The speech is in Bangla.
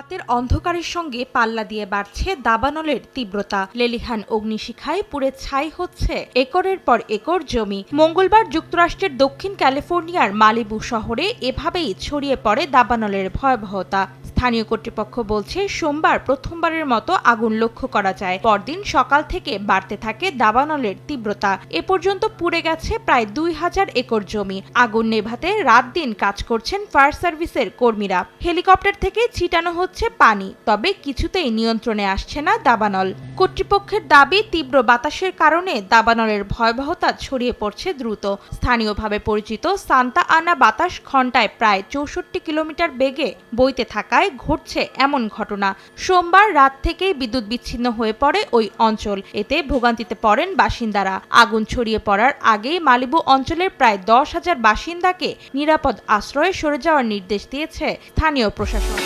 রাতের অন্ধকারের সঙ্গে পাল্লা দিয়ে বাড়ছে দাবানলের তীব্রতা। লেলিহান অগ্নিশিখায় পুড়ে ছাই হচ্ছে একরের পর একর জমি। মঙ্গলবার যুক্তরাষ্ট্রের দক্ষিণ ক্যালিফোর্নিয়ার মালিবু শহরে এভাবেই ছড়িয়ে পড়ে দাবানলের ভয়াবহতা। স্থানীয় কর্তৃপক্ষ বলছে, সোমবার প্রথমবারের মতো আগুন লক্ষ্য করা যায়। পরদিন সকাল থেকে বাড়তে থাকে দাবানলের তীব্রতা। এ পর্যন্ত পুড়ে গেছে প্রায় 2000 একর জমি। আগুন নেভাতে রাত দিন কাজ করছেন ফায়ার সার্ভিসের কর্মীরা। হেলিকপ্টার থেকে ছিটানো হচ্ছে পানি, তবে কিছুতেই নিয়ন্ত্রণে আসছে না দাবানল। কর্তৃপক্ষের দাবি, তীব্র বাতাসের কারণে দাবানলের ভয়াবহতা ছড়িয়ে পড়ছে দ্রুত। স্থানীয়ভাবে পরিচিত সান্তা আনা বাতাস ঘন্টায় প্রায় 64 কিলোমিটার বেগে বইতে থাকায় ঘটছে এমন ঘটনা। সোমবার রাত থেকেই বিদ্যুৎ বিচ্ছিন্ন হয়ে পড়ে ওই অঞ্চল। এতে ভোগান্তিতে পড়েন বাসিন্দারা। আগুন ছড়িয়ে পড়ার আগেই মালিবু অঞ্চলের প্রায় 10,000 বাসিন্দাকে নিরাপদ আশ্রয়ে সরে যাওয়ার নির্দেশ দিয়েছে স্থানীয় প্রশাসন।